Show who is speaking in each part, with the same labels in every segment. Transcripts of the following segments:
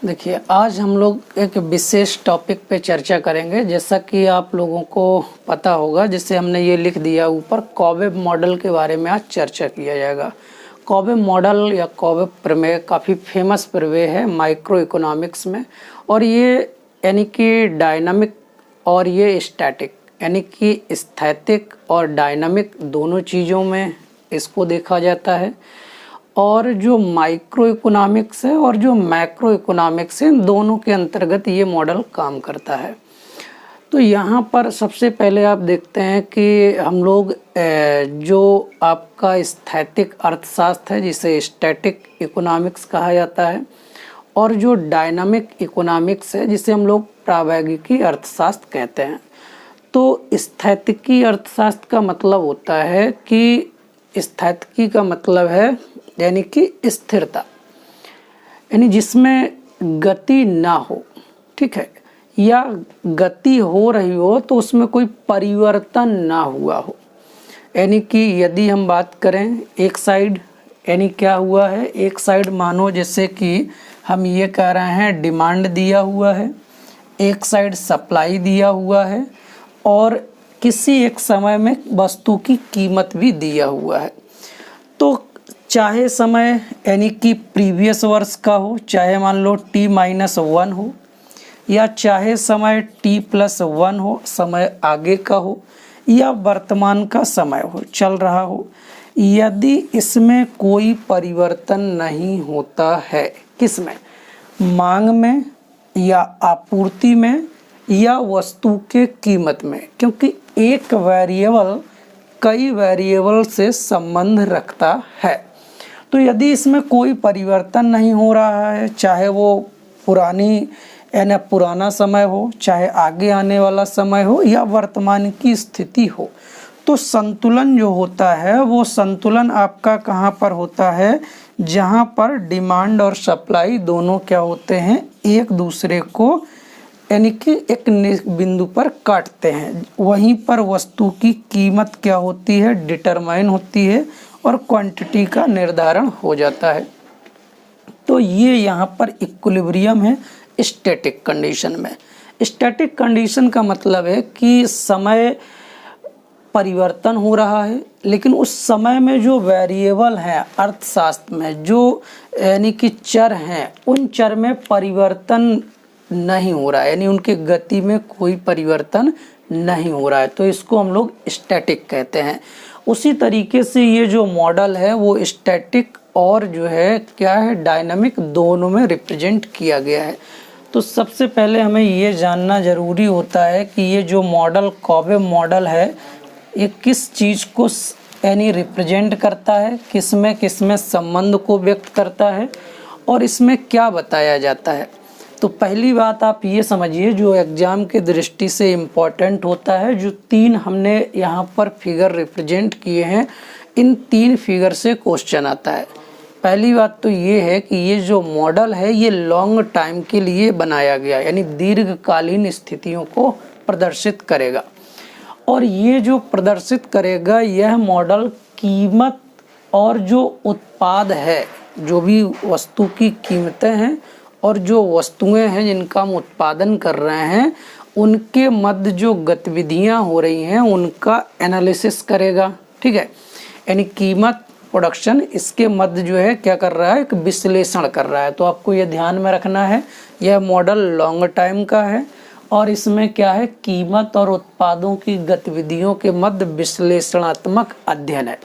Speaker 1: देखिए, आज हम लोग एक विशेष टॉपिक पे चर्चा करेंगे। जैसा कि आप लोगों को पता होगा, जिसे हमने ये लिख दिया ऊपर, कॉवेब मॉडल के बारे में आज चर्चा किया जाएगा। कॉवेब मॉडल या कॉवेब प्रमेय काफ़ी फेमस प्रमेय है माइक्रो इकोनॉमिक्स में, और ये यानी कि डायनामिक और ये स्टैटिक यानी कि स्थैतिक और डायनामिक दोनों चीज़ों में इसको देखा जाता है। और जो माइक्रो इकोनॉमिक्स है और जो मैक्रो इकोनॉमिक्स है, इन दोनों के अंतर्गत ये मॉडल काम करता है। तो यहाँ पर सबसे पहले आप देखते हैं कि हम लोग जो आपका स्थैतिक अर्थशास्त्र है, जिसे स्टैटिक इकोनॉमिक्स कहा जाता है, और जो डायनामिक इकोनॉमिक्स है, जिसे हम लोग प्रावैगिकी अर्थशास्त्र कहते हैं। तो स्थैतिकी अर्थशास्त्र का मतलब होता है कि स्थैतिकी का मतलब है यानी कि स्थिरता, यानी जिसमें गति ना हो, ठीक है, या गति हो रही हो तो उसमें कोई परिवर्तन ना हुआ हो। यानी कि यदि हम बात करें एक साइड, यानी क्या हुआ है, एक साइड मानो जैसे कि हम ये कह रहे हैं डिमांड दिया हुआ है, एक साइड सप्लाई दिया हुआ है, और किसी एक समय में वस्तु की कीमत भी दिया हुआ है। तो चाहे समय यानी कि प्रीवियस वर्ष का हो, चाहे मान लो t-1 हो, या चाहे समय t+1 हो, समय आगे का हो, या वर्तमान का समय हो, चल रहा हो, यदि इसमें कोई परिवर्तन नहीं होता है, किसमें, मांग में या आपूर्ति में या वस्तु के कीमत में, क्योंकि एक वेरिएबल कई वेरिएबल से संबंध रखता है। तो यदि इसमें कोई परिवर्तन नहीं हो रहा है, चाहे वो पुराना समय हो, चाहे आगे आने वाला समय हो, या वर्तमान की स्थिति हो, तो संतुलन जो होता है वो संतुलन आपका कहाँ पर होता है, जहाँ पर डिमांड और सप्लाई दोनों क्या होते हैं, एक दूसरे को यानी कि एक बिंदु पर काटते हैं। वहीं पर वस्तु की कीमत क्या होती है, डिटरमाइन होती है, और क्वांटिटी का निर्धारण हो जाता है। तो ये यहाँ पर इक्विलिब्रियम है स्टैटिक कंडीशन में। स्टैटिक कंडीशन का मतलब है कि समय परिवर्तन हो रहा है, लेकिन उस समय में जो वेरिएबल हैं अर्थशास्त्र में, जो यानी कि चर हैं, उन चर में परिवर्तन नहीं हो रहा है, यानी उनकी गति में कोई परिवर्तन नहीं हो रहा है। तो इसको हम लोग स्टैटिक कहते हैं। उसी तरीके से ये जो मॉडल है वो स्टैटिक और जो है क्या है, डायनामिक, दोनों में रिप्रेजेंट किया गया है। तो सबसे पहले हमें ये जानना ज़रूरी होता है कि ये जो मॉडल कॉवेब मॉडल है, ये किस चीज़ को यानी रिप्रेजेंट करता है, किसमें संबंध को व्यक्त करता है, और इसमें क्या बताया जाता है। तो पहली बात आप ये समझिए, जो एग्ज़ाम के दृष्टि से इम्पॉर्टेंट होता है, जो तीन हमने यहाँ पर फिगर रिप्रेजेंट किए हैं, इन तीन फिगर से क्वेश्चन आता है। पहली बात तो ये है कि ये जो मॉडल है ये लॉन्ग टाइम के लिए बनाया गया, यानी दीर्घकालीन स्थितियों को प्रदर्शित करेगा। और ये जो प्रदर्शित करेगा, यह मॉडल कीमत और जो उत्पाद है, जो भी वस्तु की कीमतें हैं और जो वस्तुएं हैं जिनका हम उत्पादन कर रहे हैं, उनके मध्य जो गतिविधियां हो रही हैं उनका एनालिसिस करेगा, ठीक है। यानी कीमत, प्रोडक्शन, इसके मध्य जो है क्या कर रहा है, एक विश्लेषण कर रहा है। तो आपको ये ध्यान में रखना है, यह मॉडल लॉन्ग टाइम का है और इसमें क्या है, कीमत और उत्पादों की गतिविधियों के मध्य विश्लेषणात्मक अध्ययन है।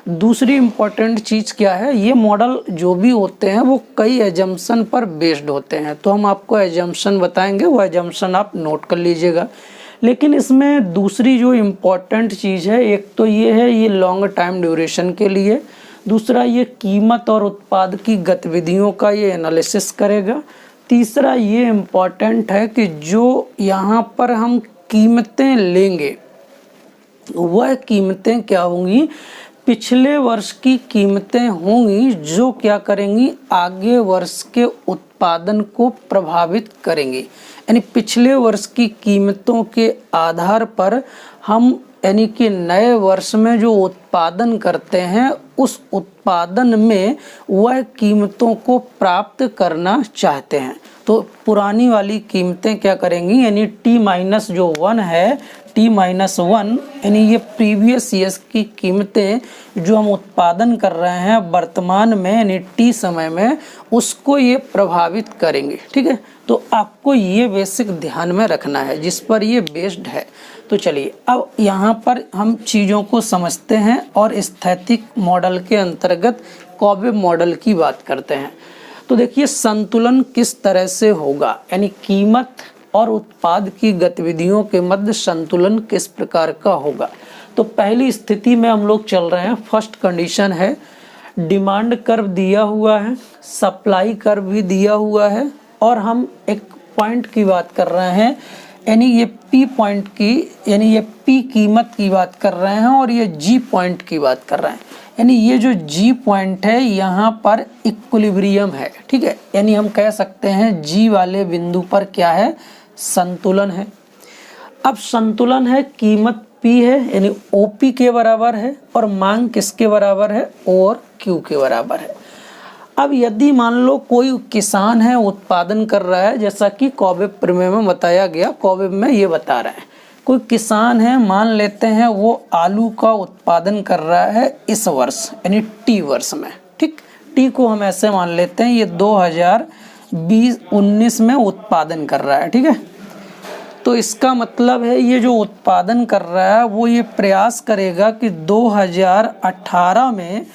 Speaker 1: दूसरी इम्पॉर्टेंट चीज़ क्या है, ये मॉडल जो भी होते हैं वो कई एजम्पशन पर बेस्ड होते हैं। तो हम आपको एजम्पशन बताएंगे, वो एजम्पशन आप नोट कर लीजिएगा। लेकिन इसमें दूसरी जो इम्पॉर्टेंट चीज़ है, एक तो ये है ये लॉन्ग टाइम ड्यूरेशन के लिए, दूसरा ये कीमत और उत्पाद की गतिविधियों का ये एनालिसिस करेगा, तीसरा ये इम्पॉर्टेंट है कि जो यहाँ पर हम कीमतें लेंगे वह कीमतें क्या होंगी, पिछले वर्ष की कीमतें होंगी, जो क्या करेंगी, आगे वर्ष के उत्पादन को प्रभावित करेंगी। यानी पिछले वर्ष की कीमतों के आधार पर हम यानी कि नए वर्ष में जो उत्पादन करते हैं, उस उत्पादन में वह कीमतों को प्राप्त करना चाहते हैं। तो पुरानी वाली कीमतें क्या करेंगी, यानी टी माइनस जो 1 है, टी माइनस 1 यानी ये प्रीवियस ईयर्स की कीमतें जो हम उत्पादन कर रहे हैं वर्तमान में यानी टी समय में, उसको ये प्रभावित करेंगे। ठीक है, तो आपको ये बेसिक ध्यान में रखना है जिस पर ये बेस्ड है। तो चलिए अब यहाँ पर हम चीज़ों को समझते हैं और स्थैतिक मॉडल के अंतर्गत कॉबेब मॉडल की बात करते हैं। तो देखिए संतुलन किस तरह से होगा, यानी कीमत और उत्पाद की गतिविधियों के मध्य संतुलन किस प्रकार का होगा। तो पहली स्थिति में हम लोग चल रहे हैं, फर्स्ट कंडीशन है डिमांड कर्व दिया हुआ है, सप्लाई कर्व भी दिया हुआ है और हम एक पॉइंट की बात कर रहे हैं, यानी ये पी पॉइंट की, यानी ये पी कीमत की बात कर रहे हैं और ये जी पॉइंट की बात कर रहे हैं। यानी ये जो जी पॉइंट है यहाँ पर इक्विलिब्रियम है। ठीक है, यानी हम कह सकते हैं जी वाले बिंदु पर क्या है, संतुलन है। अब संतुलन है, कीमत पी है यानी ओपी के बराबर है और मांग किसके बराबर है, ओ और क्यू के बराबर है। अब यदि मान लो कोई किसान है उत्पादन कर रहा है, जैसा कि कॉबेब प्रमेय में बताया गया, कॉबेब में ये बता रहा है, कोई किसान है मान लेते हैं वो आलू का उत्पादन कर रहा है इस वर्ष यानी टी वर्ष में। ठीक, टी को हम ऐसे मान लेते हैं ये 2020-19 में उत्पादन कर रहा है। ठीक है, तो इसका मतलब है ये जो उत्पादन कर रहा है वो ये प्रयास करेगा कि 2018 में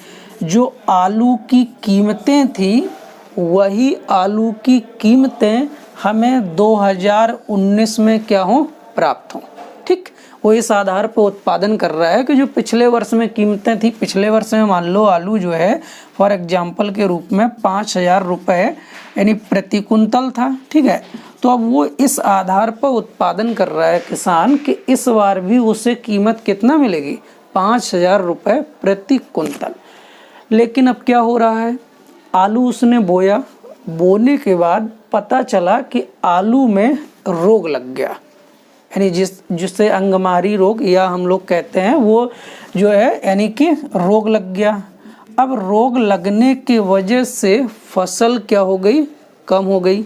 Speaker 1: जो आलू की कीमतें थी वही आलू की कीमतें हमें 2019 में क्या हो, प्राप्त हों। ठीक, वो इस आधार पर उत्पादन कर रहा है कि जो पिछले वर्ष में कीमतें थी, पिछले वर्ष में मान लो आलू जो है फॉर एग्जांपल के रूप में 5,000 रुपये यानी प्रति कुंतल था। ठीक है, तो अब वो इस आधार पर उत्पादन कर रहा है किसान कि इस बार भी उसे कीमत कितना मिलेगी, 5,000 रुपये प्रति कुंतल। लेकिन अब क्या हो रहा है, आलू उसने बोया, बोने के बाद पता चला कि आलू में रोग लग गया, यानी जिससे अंगमारी रोग या हम लोग कहते हैं वो जो है यानी कि रोग लग गया। अब रोग लगने की वजह से फसल क्या हो गई, कम हो गई।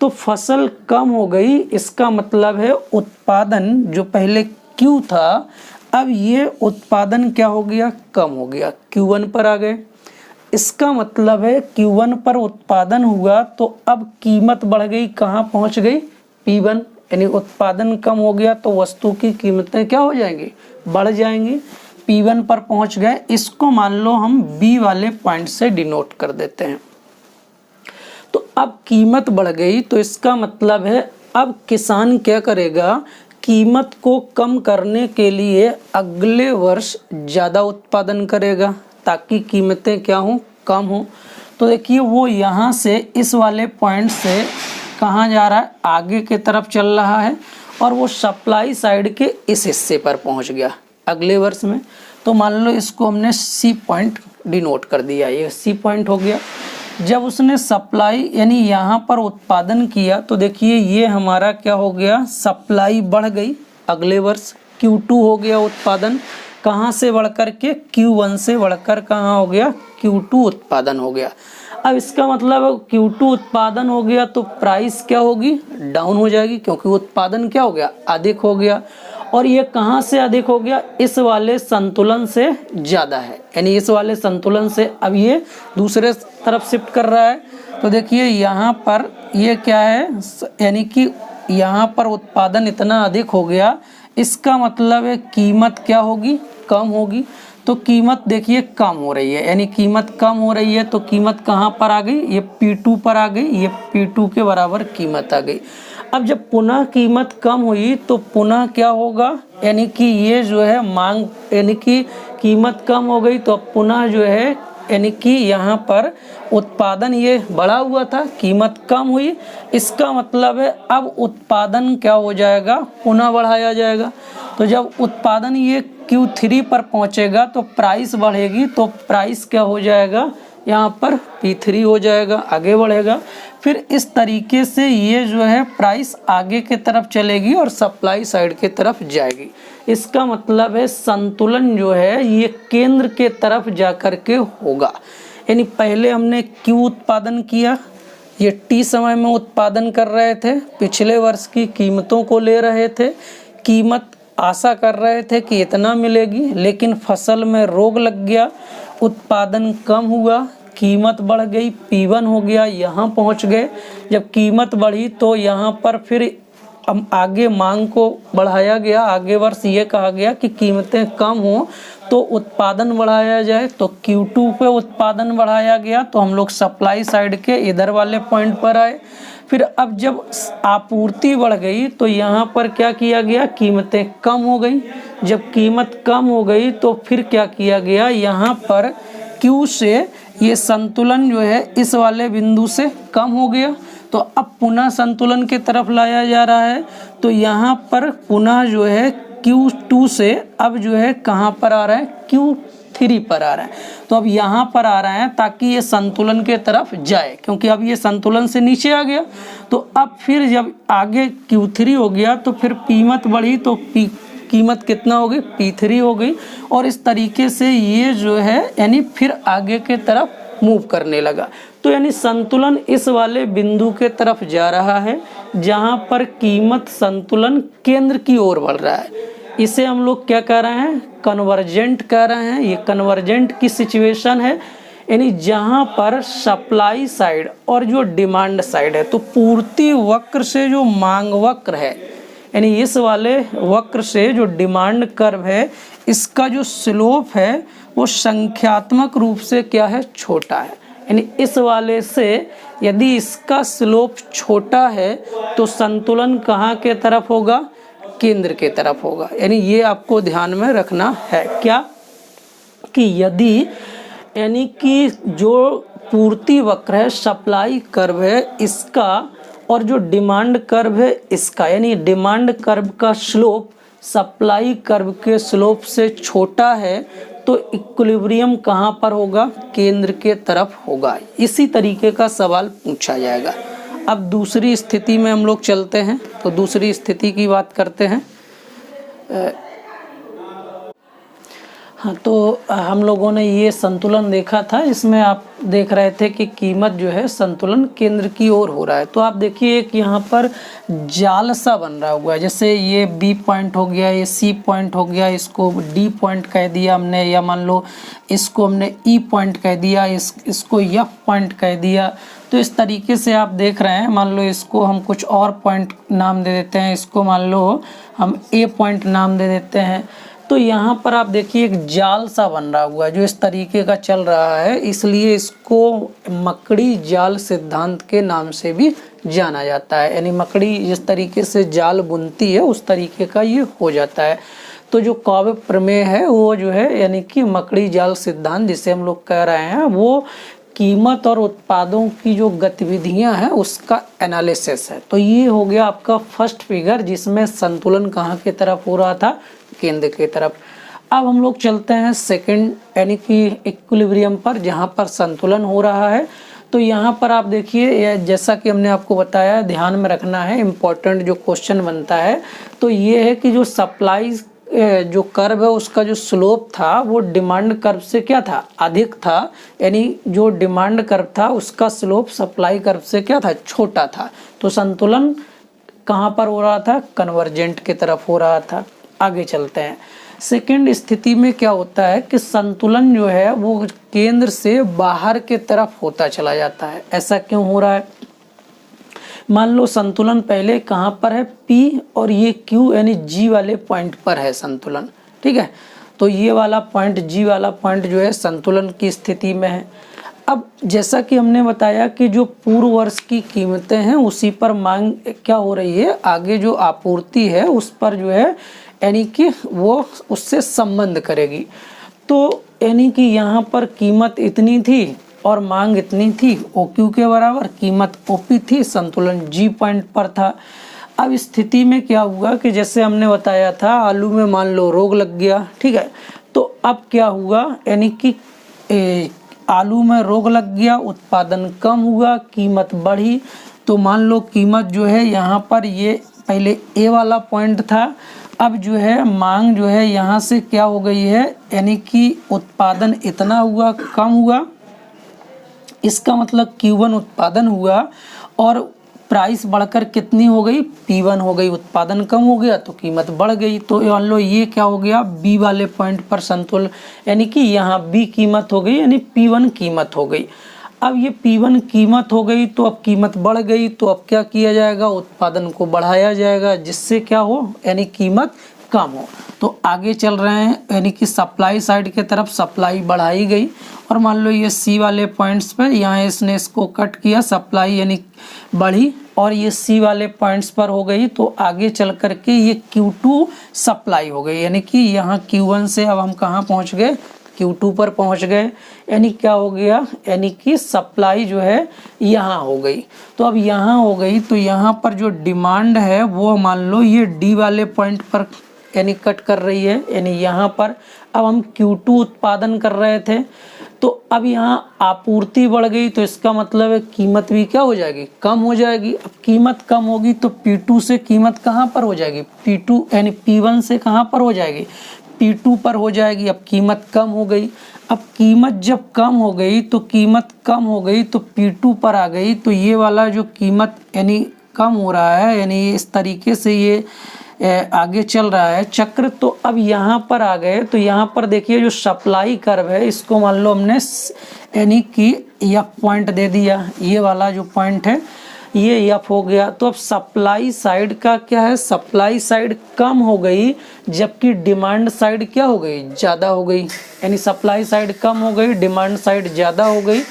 Speaker 1: तो फसल कम हो गई, इसका मतलब है उत्पादन जो पहले Q था अब ये उत्पादन क्या हो गया, कम हो गया, Q1 पर आ गए। इसका मतलब है Q1 पर उत्पादन हुआ तो अब कीमत बढ़ गई, कहाँ पहुंच गई, P1, यानी उत्पादन कम हो गया तो वस्तु की कीमतें क्या हो जाएंगी, बढ़ जाएंगी, P1 पर पहुंच गए। इसको मान लो हम B वाले पॉइंट से डिनोट कर देते हैं। तो अब कीमत बढ़ गई तो इसका मतलब है अब किसान क्या करेगा, कीमत को कम करने के लिए अगले वर्ष ज़्यादा उत्पादन करेगा ताकि कीमतें क्या हों, कम हों। तो देखिए वो यहाँ से इस वाले पॉइंट से कहाँ जा रहा है, आगे की तरफ चल रहा है और वो सप्लाई साइड के इस हिस्से पर पहुँच गया अगले वर्ष में। तो मान लो इसको हमने सी पॉइंट डिनोट कर दिया, ये सी पॉइंट हो गया। जब उसने सप्लाई यानी यहाँ पर उत्पादन किया तो देखिए ये हमारा क्या हो गया, सप्लाई बढ़ गई, अगले वर्ष Q2 हो गया उत्पादन, कहाँ से बढ़कर के, Q1 से बढ़कर कहाँ हो गया, Q2 उत्पादन हो गया। अब इसका मतलब Q2 उत्पादन हो गया तो प्राइस क्या होगी, डाउन हो जाएगी, क्योंकि उत्पादन क्या हो गया, अधिक हो गया। और ये कहाँ से अधिक हो गया, इस वाले संतुलन से ज़्यादा है, यानी इस वाले संतुलन से अब ये दूसरे तरफ शिफ्ट कर रहा है। तो देखिए यहाँ पर ये क्या है, यानी कि यहाँ पर उत्पादन इतना अधिक हो गया, इसका मतलब है कीमत क्या होगी, कम होगी। तो कीमत देखिए कम हो रही है, यानी कीमत कम हो रही है तो कीमत कहाँ पर आ गई, ये P2 पर आ गई, ये P2 के बराबर कीमत आ गई। अब जब पुनः कीमत कम हुई तो पुनः क्या होगा, यानी कि ये जो है मांग, यानी कि कीमत कम हो गई तो पुनः जो है यानी कि यहाँ पर उत्पादन ये बढ़ा हुआ था, कीमत कम हुई, इसका मतलब है अब उत्पादन क्या हो जाएगा, पुनः बढ़ाया जाएगा। तो जब उत्पादन ये Q3 पर पहुँचेगा तो प्राइस बढ़ेगी, तो प्राइस क्या हो जाएगा, यहाँ पर P3 हो जाएगा, आगे बढ़ेगा। फिर इस तरीके से ये जो है प्राइस आगे की तरफ चलेगी और सप्लाई साइड की तरफ जाएगी। इसका मतलब है संतुलन जो है ये केंद्र के तरफ जा कर के होगा, यानी पहले हमने Q उत्पादन किया, ये टी समय में उत्पादन कर रहे थे, पिछले वर्ष की कीमतों को ले रहे थे, कीमत आशा कर रहे थे कि इतना मिलेगी, लेकिन फसल में रोग लग गया, उत्पादन कम हुआ, कीमत बढ़ गई, P1 हो गया, यहाँ पहुँच गए। जब कीमत बढ़ी तो यहाँ पर फिर अब आगे मांग को बढ़ाया गया, आगे वर्ष ये कहा गया कि कीमतें कम हो तो उत्पादन बढ़ाया जाए, तो Q2 पे उत्पादन बढ़ाया गया, तो हम लोग सप्लाई साइड के इधर वाले पॉइंट पर आए। फिर अब जब आपूर्ति बढ़ गई तो यहाँ पर क्या किया गया, कीमतें कम हो गई। जब कीमत कम हो गई तो फिर क्या किया गया, यहाँ पर Q से ये संतुलन जो है इस वाले बिंदु से कम हो गया, तो अब पुनः संतुलन की तरफ लाया जा रहा है। तो यहाँ पर पुनः जो है Q2 से अब जो है कहाँ पर आ रहा है, Q3 पर आ रहा है। तो अब यहाँ पर आ रहा है ताकि ये संतुलन के तरफ जाए, क्योंकि अब ये संतुलन से नीचे आ गया। तो अब फिर जब आगे Q3 हो गया तो फिर कीमत बढ़ी, तो कीमत कितना हो गई, P3 हो गई। और इस तरीके से ये जो है यानी फिर आगे के तरफ मूव करने लगा। तो यानी संतुलन इस वाले बिंदु के तरफ जा रहा है जहां पर कीमत संतुलन केंद्र की ओर बढ़ रहा है। इसे हम लोग क्या कह रहे हैं, कन्वर्जेंट कह रहे हैं। ये कन्वर्जेंट की सिचुएशन है, यानी जहां पर सप्लाई साइड और जो डिमांड साइड है, तो पूर्ति वक्र से जो मांग वक्र है, यानी इस वाले वक्र से जो डिमांड कर्व है, इसका जो स्लोप है वो संख्यात्मक रूप से क्या है, छोटा है। यानी इस वाले से यदि इसका स्लोप छोटा है तो संतुलन कहाँ के तरफ होगा, केंद्र के तरफ होगा। यानी ये आपको ध्यान में रखना है क्या, कि यदि यानी कि जो पूर्ति वक्र है, सप्लाई कर्व है इसका, और जो डिमांड कर्व है इसका, यानी डिमांड कर्व का स्लोप सप्लाई कर्व के स्लोप से छोटा है, तो इक्विलिब्रियम कहाँ पर होगा, केंद्र के तरफ होगा। इसी तरीके का सवाल पूछा जाएगा। अब दूसरी स्थिति में हम लोग चलते हैं, तो दूसरी स्थिति की बात करते हैं। हाँ, तो हम लोगों ने ये संतुलन देखा था, इसमें आप देख रहे थे कि कीमत जो है संतुलन केंद्र की ओर हो रहा है। तो आप देखिए कि यहाँ पर जाल सा बन रहा हुआ है, जैसे ये B पॉइंट हो गया, ये C पॉइंट हो गया, इसको D पॉइंट कह दिया हमने, या मान लो इसको हमने E पॉइंट कह दिया, इसको F पॉइंट कह दिया। तो इस तरीके से आप देख रहे हैं, मान लो इसको हम कुछ और पॉइंट नाम दे देते हैं, इसको मान लो हम A पॉइंट नाम दे देते हैं। तो यहाँ पर आप देखिए एक जाल सा बन रहा हुआ है जो इस तरीके का चल रहा है, इसलिए इसको मकड़ी जाल सिद्धांत के नाम से भी जाना जाता है। यानी मकड़ी जिस तरीके से जाल बुनती है उस तरीके का ये हो जाता है। तो जो कॉवे प्रमेय है वो जो है यानी कि मकड़ी जाल सिद्धांत जिसे हम लोग कह रहे हैं, वो कीमत और उत्पादों की जो गतिविधियां हैं उसका एनालिसिस है। तो ये हो गया आपका फर्स्ट फिगर, जिसमें संतुलन कहाँ की तरफ हो रहा था, केंद्र की तरफ। अब हम लोग चलते हैं सेकंड यानी कि इक्विलिब्रियम पर, जहाँ पर संतुलन हो रहा है। तो यहाँ पर आप देखिए, जैसा कि हमने आपको बताया, ध्यान में रखना है, इम्पोर्टेंट जो क्वेश्चन बनता है तो ये है कि जो सप्लाई जो कर्व है उसका जो स्लोप था वो डिमांड कर्व से क्या था, अधिक था। यानी जो डिमांड कर्व था उसका स्लोप सप्लाई कर्व से क्या था, छोटा था। तो संतुलन कहाँ पर हो रहा था, कन्वर्जेंट की तरफ हो रहा था। आगे चलते हैं। सेकंड स्थिति में क्या होता है कि संतुलन जो है वो केंद्र से बाहर के तरफ होता चला जाता है। ऐसा क्यों हो रहा है, मान लो संतुलन पहले कहाँ पर है, P और ये Q यानी G वाले पॉइंट पर है संतुलन, ठीक है। तो ये वाला पॉइंट, G वाला पॉइंट जो है संतुलन की स्थिति में है। अब जैसा कि हमने बताया कि जो पूर्व वर्ष की कीमतें हैं उसी पर मांग क्या हो रही है, आगे जो आपूर्ति है उस पर जो है यानी कि वो उससे संबंध करेगी। तो यानी कि यहाँ पर कीमत इतनी थी और मांग इतनी थी, OQ के बराबर, कीमत OP थी, संतुलन G पॉइंट पर था। अब स्थिति में क्या हुआ कि जैसे हमने बताया था, आलू में मान लो रोग लग गया, ठीक है। तो अब क्या हुआ, यानी कि आलू में रोग लग गया, उत्पादन कम हुआ, कीमत बढ़ी। तो मान लो कीमत जो है यहाँ पर, ये पहले A वाला पॉइंट था, अब जो है मांग जो है यहाँ से क्या हो गई है, यानी कि उत्पादन इतना हुआ, कम हुआ, इसका मतलब Q1 उत्पादन हुआ और प्राइस बढ़कर कितनी हो गई, P1 हो गई। उत्पादन कम हो गया तो कीमत बढ़ गई। तो मान लो ये क्या हो गया, बी वाले पॉइंट पर संतुलन, यानी कि यहाँ बी कीमत हो गई, यानी P1 कीमत हो गई। अब ये P1 कीमत हो गई तो अब कीमत बढ़ गई, तो अब क्या किया जाएगा, उत्पादन को बढ़ाया जाएगा, जिससे क्या हो, यानी कीमत कम हो। तो आगे चल रहे हैं, यानी कि सप्लाई साइड के तरफ सप्लाई बढ़ाई गई और मान लो ये सी वाले पॉइंट्स पर यहाँ इसने इसको कट किया, सप्लाई यानी बढ़ी और ये सी वाले पॉइंट्स पर हो गई। तो आगे चल करके ये Q2 सप्लाई हो गई, यानी कि यहाँ Q1 से अब हम कहाँ पहुँच गए, Q2 पर पहुँच गए। यानी क्या हो गया, यानी कि सप्लाई जो है यहाँ हो गई। तो अब यहाँ हो गई तो यहाँ पर जो डिमांड है वो मान लो ये डी वाले पॉइंट पर यानी कट कर रही है, यानी यहाँ पर अब हम Q2 उत्पादन कर रहे थे तो अब यहाँ आपूर्ति बढ़ गई, तो इसका मतलब है कीमत भी क्या हो जाएगी, कम हो जाएगी। अब कीमत कम होगी तो P2 से कीमत कहाँ पर हो जाएगी, P2 यानी P1 से कहाँ पर हो जाएगी, P2 पर हो जाएगी। अब कीमत कम हो गई, अब कीमत जब कम हो गई तो कीमत कम हो गई तो P2 पर आ गई। तो ये वाला जो कीमत यानी कम हो रहा है, यानी इस तरीके से ये आगे चल रहा है चक्र। तो अब यहाँ पर आ गए तो यहाँ पर देखिए जो सप्लाई कर्व है इसको मान लो हमने यानी कि एफ पॉइंट दे दिया, ये वाला जो पॉइंट है ये एफ हो गया। तो अब सप्लाई साइड का क्या है, सप्लाई साइड कम हो गई जबकि डिमांड साइड क्या हो गई, ज़्यादा हो गई। यानी सप्लाई साइड कम हो गई, डिमांड साइड ज़्यादा हो गई।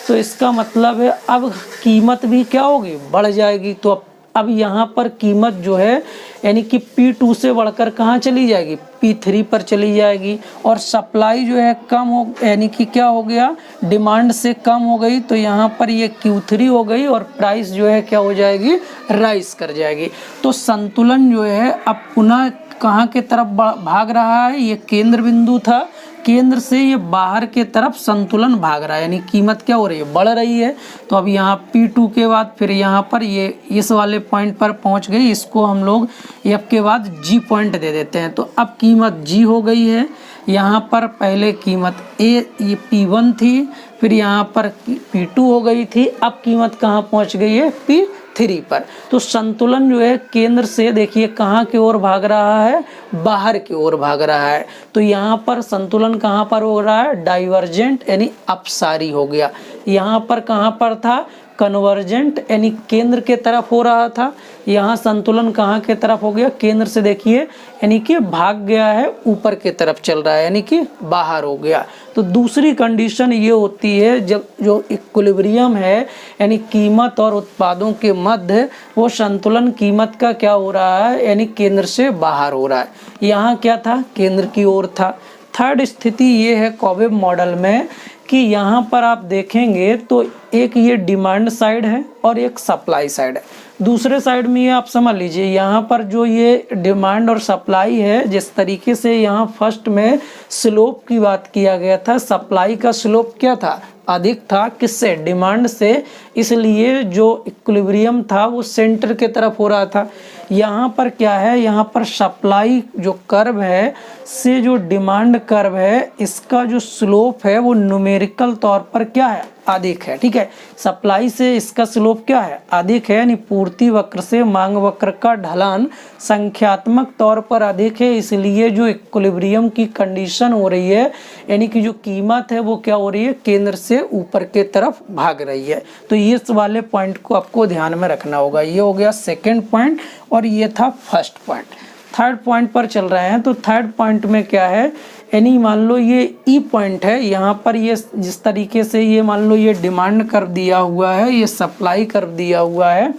Speaker 1: तो इसका मतलब है अब कीमत भी क्या होगी, बढ़ जाएगी। तो अब यहाँ पर कीमत जो है यानी कि P2 से बढ़कर कहाँ चली जाएगी, P3 पर चली जाएगी। और सप्लाई जो है कम हो, यानी कि क्या हो गया, डिमांड से कम हो गई। तो यहाँ पर ये Q3 हो गई और प्राइस जो है क्या हो जाएगी, राइज कर जाएगी। तो संतुलन जो है अब पुनः कहाँ के तरफ भाग रहा है, ये केंद्र बिंदु था, केंद्र से ये बाहर के तरफ संतुलन भाग रहा है, यानी कीमत क्या हो रही है, बढ़ रही है। तो अब यहाँ P2 के बाद फिर यहाँ पर ये इस वाले पॉइंट पर पहुँच गई, इसको हम लोग F के बाद G पॉइंट दे देते हैं। तो अब कीमत G हो गई है। यहाँ पर पहले कीमत ये P1 थी, फिर यहाँ पर P2 हो गई थी, अब कीमत कहाँ पहुँच गई है, P3 पर। तो संतुलन जो है केंद्र से देखिए कहाँ की ओर भाग रहा है, बाहर की ओर भाग रहा है। तो यहाँ पर संतुलन कहाँ पर हो रहा है, डाइवर्जेंट यानी अपसारी हो गया। यहाँ पर कहाँ पर था, कन्वर्जेंट यानी केंद्र के तरफ हो रहा था। यहाँ संतुलन कहाँ के तरफ हो गया, केंद्र से देखिए यानी कि भाग गया है, ऊपर के तरफ चल रहा है, यानी कि बाहर हो गया। तो दूसरी कंडीशन ये होती है जब जो इक्विलिब्रियम है यानी कीमत और उत्पादों के मध्य, वो संतुलन कीमत का क्या हो रहा है, यानी केंद्र से बाहर हो रहा है। यहाँ क्या था, केंद्र की ओर था। थर्ड स्थिति ये है कॉवेब मॉडल में कि यहाँ पर आप देखेंगे तो एक ये डिमांड साइड है और एक सप्लाई साइड है। दूसरे साइड में ये आप समझ लीजिए, यहाँ पर जो ये डिमांड और सप्लाई है, जिस तरीके से यहाँ फर्स्ट में स्लोप की बात किया गया था, सप्लाई का स्लोप क्या था, अधिक था, किससे, डिमांड से, इसलिए जो इक्विलिब्रियम था वो सेंटर के तरफ हो रहा था। यहाँ पर क्या है, यहाँ पर सप्लाई जो कर्व है से जो डिमांड कर्व है, इसका जो स्लोप है वो न्यूमेरिकल तौर पर क्या है, अधिक है। ठीक है, सप्लाई से इसका स्लोप क्या है, अधिक है, यानी पूर्ति वक्र से मांग वक्र का ढलान संख्यात्मक तौर पर अधिक है। इसलिए जो इक्विलिब्रियम की कंडीशन हो रही है, यानी कि जो कीमत है वो क्या हो रही है, केंद्र से ऊपर के तरफ भाग रही है। तो ये इस वाले पॉइंट को आपको ध्यान में रखना होगा। ये हो गया सेकेंड पॉइंट और ये था फर्स्ट पॉइंट। थर्ड पॉइंट पर चल रहे हैं। तो थर्ड पॉइंट में क्या है, यानी मान लो ये ई पॉइंट है, यहाँ पर ये जिस तरीके से ये मान लो ये डिमांड कर दिया हुआ है, ये सप्लाई कर दिया हुआ है,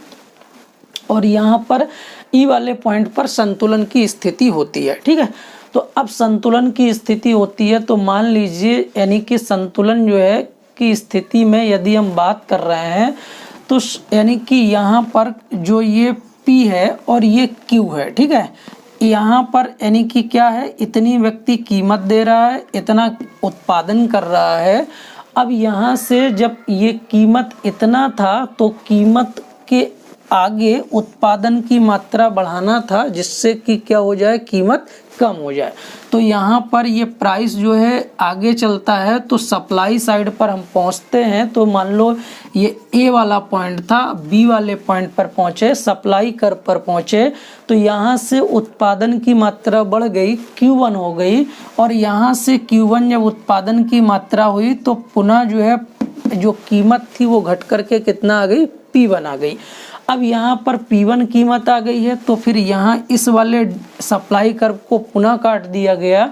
Speaker 1: और यहाँ पर ई वाले पॉइंट पर संतुलन की स्थिति होती है। ठीक है, तो अब संतुलन की स्थिति होती है तो मान लीजिए यानी कि संतुलन जो है की स्थिति में यदि हम बात कर रहे हैं तो यानी कि यहाँ पर जो ये P है और ये Q है। ठीक है, यहाँ पर यानी कि क्या है, इतनी व्यक्ति कीमत दे रहा है, इतना उत्पादन कर रहा है। अब यहाँ से जब ये कीमत इतना था तो कीमत के आगे उत्पादन की मात्रा बढ़ाना था जिससे कि क्या हो जाए, कीमत कम हो जाए। तो यहाँ पर ये प्राइस जो है आगे चलता है तो सप्लाई साइड पर हम पहुँचते हैं। तो मान लो ये ए वाला पॉइंट था, बी वाले पॉइंट पर पहुँचे, सप्लाई कर्व पर पहुँचे, तो यहाँ से उत्पादन की मात्रा बढ़ गई, Q1 हो गई, और यहाँ से Q1 जब उत्पादन की मात्रा हुई तो पुनः जो है जो कीमत थी वो घट करके कितना आ गई, P1 आ गई। अब यहाँ पर P1 कीमत आ गई है तो फिर यहाँ इस वाले सप्लाई कर्व को पुनः काट दिया गया,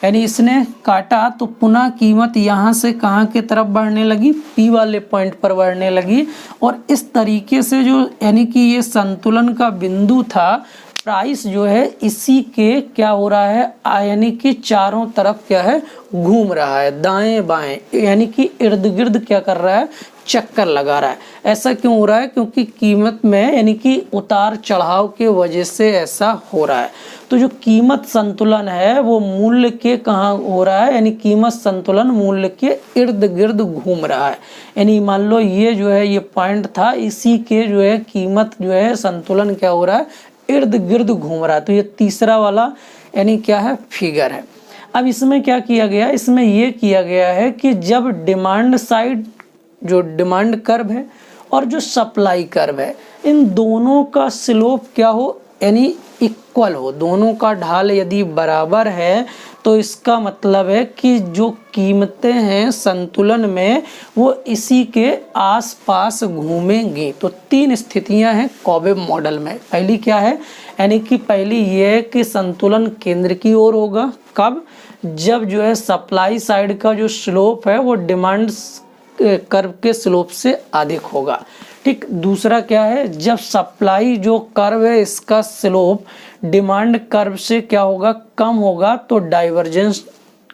Speaker 1: यानी इसने काटा तो पुनः कीमत यहाँ से कहाँ की तरफ बढ़ने लगी, P वाले पॉइंट पर बढ़ने लगी। और इस तरीके से जो यानी कि ये संतुलन का बिंदु था, प्राइस जो है इसी के क्या हो रहा है, यानी कि चारों तरफ क्या है, घूम रहा है, दाएं बाएं, यानी कि इर्द गिर्द क्या कर रहा है, चक्कर लगा रहा है। ऐसा क्यों हो रहा है, क्योंकि कीमत में यानी कि उतार चढ़ाव के वजह से ऐसा हो रहा है। तो जो कीमत संतुलन है वो मूल्य के कहाँ हो रहा है, यानी कीमत संतुलन मूल्य के इर्द गिर्द घूम रहा है। यानी मान लो ये जो है ये पॉइंट था, इसी के जो है कीमत जो है संतुलन क्या हो रहा है, इर्द गिर्द घूम रहा है। तो ये तीसरा वाला यानी क्या है, फिगर है। अब इसमें क्या किया गया, इसमें ये किया गया है कि जब डिमांड साइड जो डिमांड कर्व है और जो सप्लाई कर्व है, इन दोनों का स्लोप क्या हो, यानी इक्वल हो, दोनों का ढाल यदि बराबर है तो इसका मतलब है कि जो कीमतें हैं संतुलन में वो इसी के आसपास घूमेंगी। तो तीन स्थितियां हैं कॉबेब मॉडल में। पहली क्या है, यानी कि पहली ये है कि संतुलन केंद्र की ओर होगा, कब, जब जो है सप्लाई साइड का जो स्लोप है वो डिमांड कर्व के स्लोप से अधिक होगा। ठीक, दूसरा क्या है, जब सप्लाई जो कर्व है इसका स्लोप डिमांड कर्व से क्या होगा, कम होगा, तो डाइवर्जेंस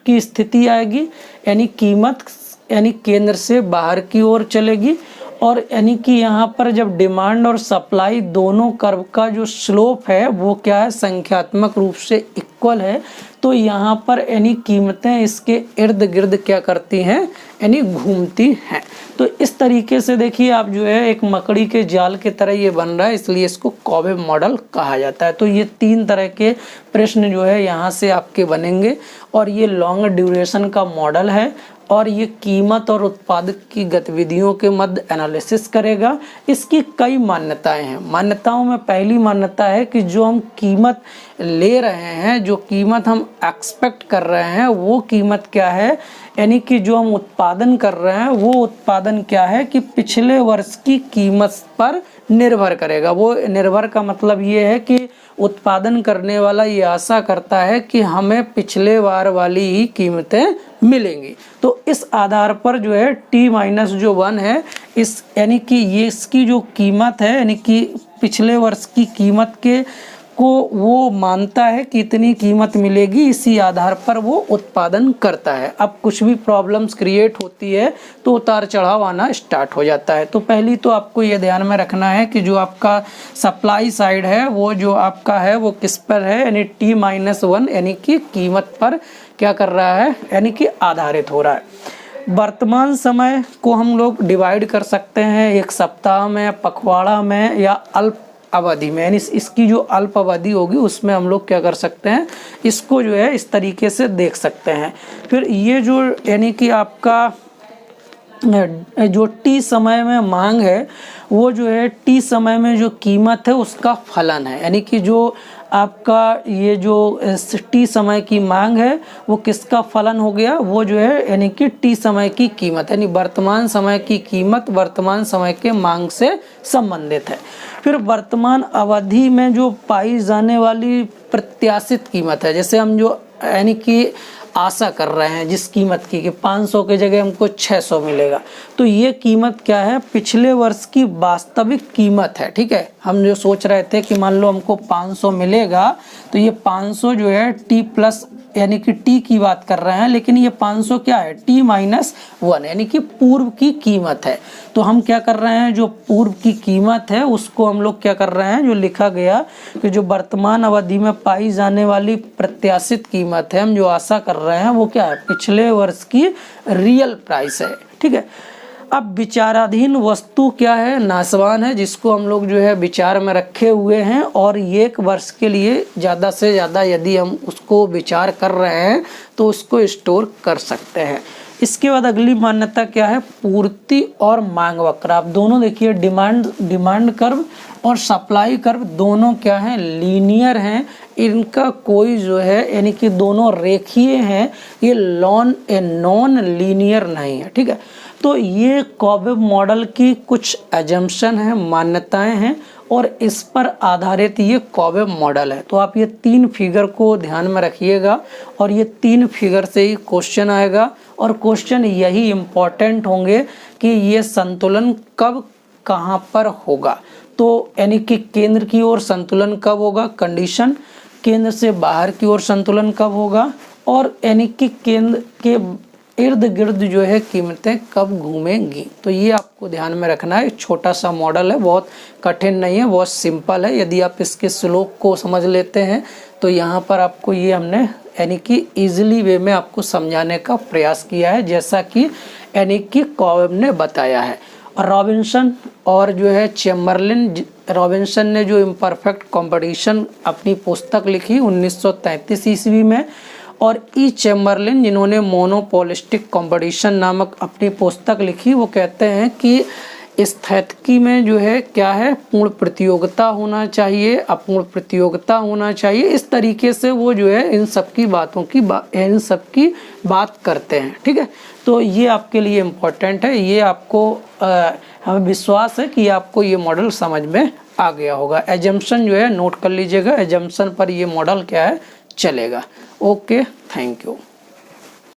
Speaker 1: की स्थिति आएगी, यानी कीमत यानी केंद्र से बाहर की ओर चलेगी। और यानी कि यहाँ पर जब डिमांड और सप्लाई दोनों कर्व का जो स्लोप है वो क्या है, संख्यात्मक रूप से इक्वल है, तो यहाँ पर यानी कीमतें इसके इर्द गिर्द क्या करती हैं, यानी घूमती हैं। तो इस तरीके से देखिए आप जो है एक मकड़ी के जाल की तरह ये बन रहा है, इसलिए इसको कॉबेब मॉडल कहा जाता है। तो ये तीन तरह के प्रश्न जो है यहाँ से आपके बनेंगे और ये लॉन्ग ड्यूरेशन का मॉडल है और ये कीमत और उत्पादक की गतिविधियों के मध्य एनालिसिस करेगा। इसकी कई मान्यताएं हैं। मान्यताओं में पहली मान्यता है कि जो हम कीमत ले रहे हैं, जो कीमत हम एक्सपेक्ट कर रहे हैं वो कीमत क्या है, यानी कि जो हम उत्पादन कर रहे हैं वो उत्पादन क्या है कि पिछले वर्ष की कीमत पर निर्भर करेगा। वो निर्भर का मतलब ये है कि उत्पादन करने वाला ये आशा करता है कि हमें पिछले बार वाली ही कीमतें मिलेंगी। तो इस आधार पर जो है T-1 है, इस यानी कि ये इसकी जो कीमत है यानी कि पिछले वर्ष की कीमत के को वो मानता है कि इतनी कीमत मिलेगी, इसी आधार पर वो उत्पादन करता है। अब कुछ भी प्रॉब्लम्स क्रिएट होती है तो उतार चढ़ाव आना स्टार्ट हो जाता है। तो पहली तो आपको ये ध्यान में रखना है कि जो आपका सप्लाई साइड है वो जो आपका है वो किस पर है, यानी T-1 यानी कि कीमत पर क्या कर रहा है, यानी कि आधारित हो रहा है। वर्तमान समय को हम लोग डिवाइड कर सकते हैं एक सप्ताह में, पखवाड़ा में या अल्प अवधि में, यानी इसकी जो अल्प अवधि होगी उसमें हम लोग क्या कर सकते हैं, इसको जो है इस तरीके से देख सकते हैं। फिर ये जो यानी कि आपका जो टी समय में मांग है वो जो है टी समय में जो कीमत है उसका फलन है, यानी कि जो आपका ये जो टी समय की मांग है वो किसका फलन हो गया, वो जो है यानी कि टी समय की कीमत, यानी वर्तमान समय की कीमत वर्तमान समय के मांग से संबंधित है। फिर वर्तमान अवधि में जो पाई जाने वाली प्रत्याशित कीमत है, जैसे हम जो यानी कि आशा कर रहे हैं जिस कीमत की कि 500 के जगह हमको 600 मिलेगा, तो ये कीमत क्या है, पिछले वर्ष की वास्तविक कीमत है। ठीक है, हम जो सोच रहे थे कि मान लो हमको 500 मिलेगा तो ये 500 जो है टी प्लस यानी कि टी की बात कर रहे हैं, लेकिन ये 500 क्या है, T-1 यानी कि पूर्व की कीमत है। तो हम क्या कर रहे हैं, जो पूर्व की कीमत है उसको हम लोग क्या कर रहे हैं, जो लिखा गया कि जो वर्तमान अवधि में पाई जाने वाली प्रत्याशित कीमत है, हम जो आशा कर रहे हैं वो क्या है, पिछले वर्ष की रियल प्राइस है। ठीक है, अब विचाराधीन वस्तु क्या है, नाशवान है, जिसको हम लोग जो है विचार में रखे हुए हैं और 1 वर्ष के लिए ज़्यादा से ज़्यादा यदि हम उसको विचार कर रहे हैं तो उसको स्टोर कर सकते हैं। इसके बाद अगली मान्यता क्या है, पूर्ति और मांग वक्र। आप दोनों देखिए, डिमांड कर्व और सप्लाई कर्व दोनों क्या हैं, लीनियर हैं, इनका कोई जो है यानी कि दोनों रेखीय हैं, ये नॉन लीनियर नहीं है, ठीक है। तो ये कॉबेब मॉडल की कुछ एजम्पशन है, मान्यताएं हैं और इस पर आधारित ये कॉबेब मॉडल है। तो आप ये 3 फिगर को ध्यान में रखिएगा और ये 3 फिगर से ही क्वेश्चन आएगा और क्वेश्चन यही इम्पोर्टेंट होंगे कि ये संतुलन कब कहाँ पर होगा। तो यानी कि केंद्र की ओर संतुलन कब होगा, कंडीशन, केंद्र से बाहर की ओर संतुलन कब होगा और यानी कि केंद्र के इर्द गिर्द जो है कीमतें कब घूमेंगी। तो ये आपको ध्यान में रखना है। छोटा सा मॉडल है, बहुत कठिन नहीं है, बहुत सिंपल है। यदि आप इसके श्लोक को समझ लेते हैं तो यहाँ पर आपको ये हमने यानी कि इजीली वे में आपको समझाने का प्रयास किया है, जैसा कि यानी कि कॉबेब ने बताया है। और रॉबिन्सन और जो है चैम्बरलिन, रॉबिन्सन ने जो इम्परफेक्ट कंपटीशन अपनी पुस्तक लिखी 1933 ईस्वी में, और ई चैम्बरलिन जिन्होंने मोनोपोलिस्टिक कंपटीशन नामक अपनी पुस्तक लिखी, वो कहते हैं कि स्थैतिकी में जो है क्या है, पूर्ण प्रतियोगिता होना चाहिए, अपूर्ण प्रतियोगिता होना चाहिए। इस तरीके से वो जो है इन सब की बात करते हैं, ठीक है। तो ये आपके लिए इम्पोर्टेंट है, ये आपको हमें विश्वास है कि आपको ये मॉडल समझ में आ गया होगा। एजम्पशन जो है नोट कर लीजिएगा, एजम्पशन पर ये मॉडल क्या है, चलेगा। Okay, thank you.